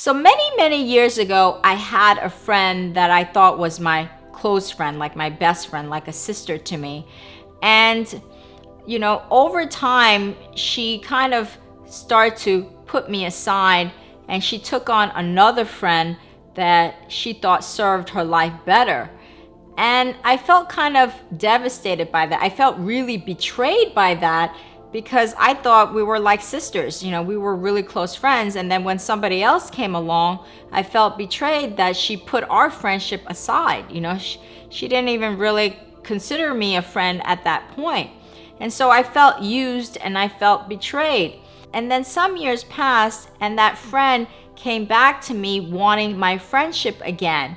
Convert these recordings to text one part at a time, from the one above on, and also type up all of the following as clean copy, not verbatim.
So many years ago, I had a friend that I thought was my close friend, like my best friend, like a sister to me. And, over time, she kind of started to put me aside, and she took on another friend that she thought served her life better. And I felt kind of devastated by that. I felt really betrayed by that because I thought we were like sisters. We were really close friends. And then when somebody else came along, I felt betrayed that she put our friendship aside. She didn't even really consider me a friend at that point. And so I felt used and I felt betrayed. And then some years passed and that friend came back to me wanting my friendship again.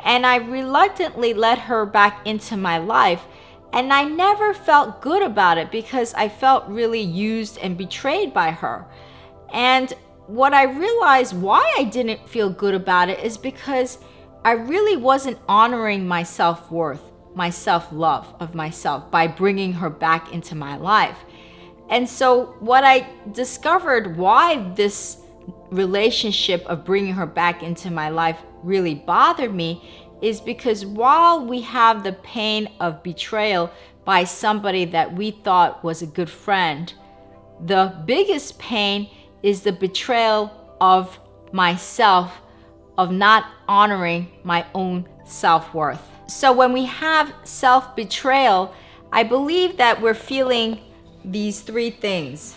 And I reluctantly let her back into my life. And I never felt good about it because I felt really used and betrayed by her. And what I realized why I didn't feel good about it is because I really wasn't honoring my self-worth, my self-love of myself by bringing her back into my life. And so what I discovered why this relationship of bringing her back into my life really bothered me is because while we have the pain of betrayal by somebody that we thought was a good friend, the biggest pain is the betrayal of myself, of not honoring my own self-worth. So when we have self-betrayal, I believe that we're feeling these three things.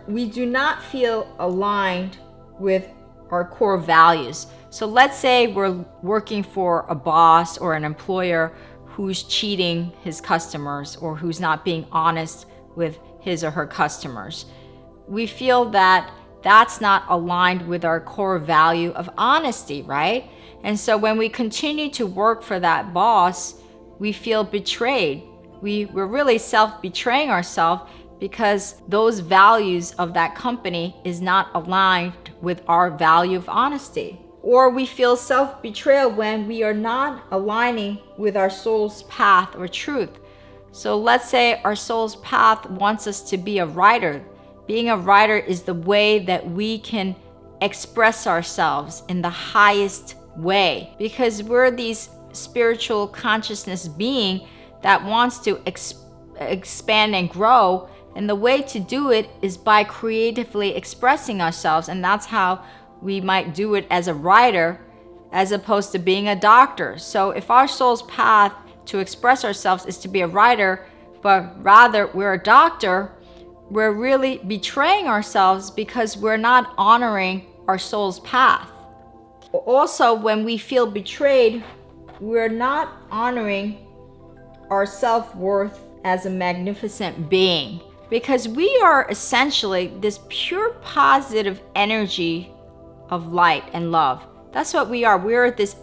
We do not feel aligned with our core values. So let's say we're working for a boss or an employer who's cheating his customers or who's not being honest with his or her customers. We feel that that's not aligned with our core value of honesty, right? And so when we continue to work for that boss, we feel betrayed. We're really self-betraying ourselves because those values of that company is not aligned with our value of honesty. Or we feel self-betrayal when we are not aligning with our soul's path or truth. So let's say our soul's path wants us to be a writer. Being a writer is the way that we can express ourselves in the highest way, because we're these spiritual consciousness being that wants to expand and grow. And the way to do it is by creatively expressing ourselves. And that's how we might do it as a writer as opposed to being a doctor. So if our soul's path to express ourselves is to be a writer, but rather we're a doctor, we're really betraying ourselves because we're not honoring our soul's path. Also, when we feel betrayed, we're not honoring our self-worth as a magnificent being, because we are essentially this pure positive energy of light and love. That's what we are. We're this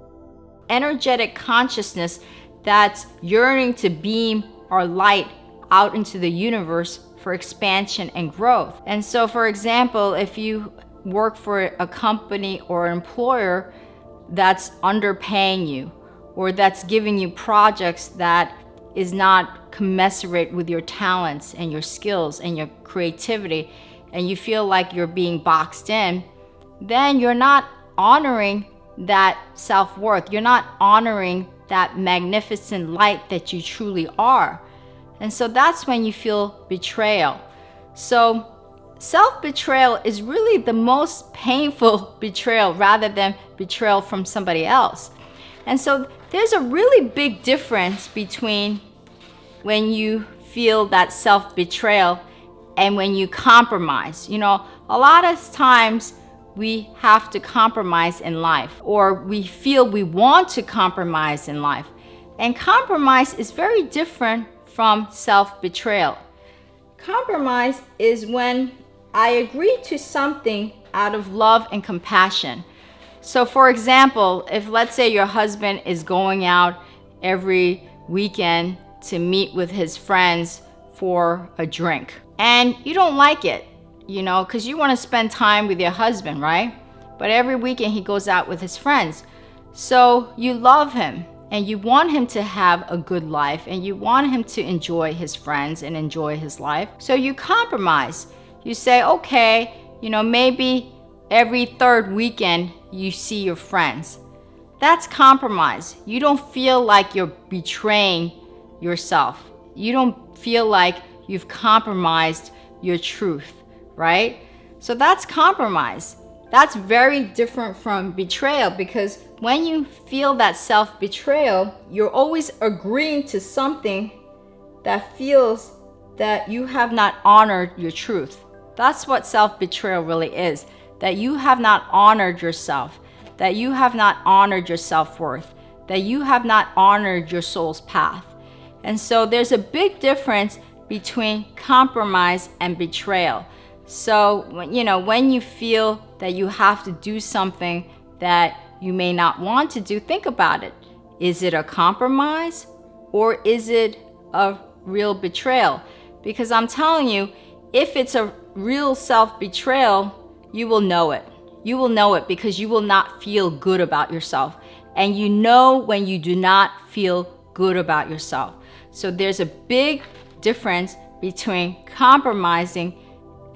energetic consciousness that's yearning to beam our light out into the universe for expansion and growth. And so, for example, if you work for a company or employer that's underpaying you, or that's giving you projects that is not commensurate with your talents and your skills and your creativity, and you feel like you're being boxed in, then you're not honoring that self-worth. You're not honoring that magnificent light that you truly are. And so that's when you feel betrayal. So self-betrayal is really the most painful betrayal rather than betrayal from somebody else. And so there's a really big difference between when you feel that self-betrayal and when you compromise. A lot of times we have to compromise in life, or we feel we want to compromise in life. And compromise is very different from self-betrayal. Compromise is when I agree to something out of love and compassion. So for example, if let's say your husband is going out every weekend to meet with his friends for a drink, and you don't like it, because you want to spend time with your husband, right? But every weekend he goes out with his friends. So you love him and you want him to have a good life and you want him to enjoy his friends and enjoy his life. So you compromise. You say, okay, maybe every third weekend you see your friends. That's compromise. You don't feel like you're betraying yourself. You don't feel like you've compromised your truth, right? So that's compromise. That's very different from betrayal, because when you feel that self-betrayal, you're always agreeing to something that feels that you have not honored your truth. That's what self-betrayal really is, that you have not honored yourself, that you have not honored your self-worth, that you have not honored your soul's path. And so there's a big difference between compromise and betrayal. So, when you feel that you have to do something that you may not want to do, think about it. Is it a compromise or is it a real betrayal? Because I'm telling you, if it's a real self-betrayal, you will know it. You will know it because you will not feel good about yourself. And you know when you do not feel good about yourself. So there's a big difference between compromising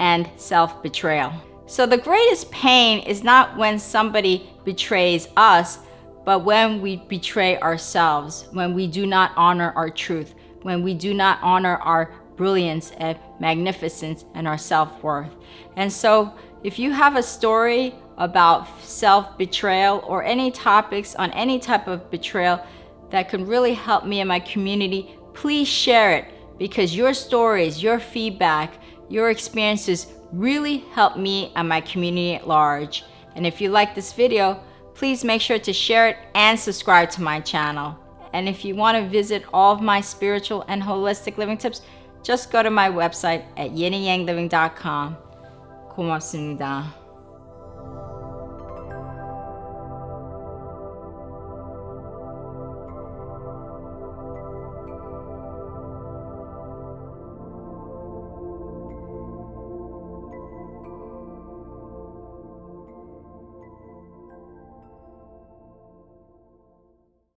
and self-betrayal. So the greatest pain is not when somebody betrays us, but when we betray ourselves, when we do not honor our truth, when we do not honor our brilliance and magnificence and our self-worth. And so if you have a story about self-betrayal or any topics on any type of betrayal that could really help me and my community, please share it, because your stories, your feedback, your experiences really help me and my community at large. And if you like this video, please make sure to share it and subscribe to my channel. And if you want to visit all of my spiritual and holistic living tips, just go to my website at yinandyangliving.com. 고맙습니다.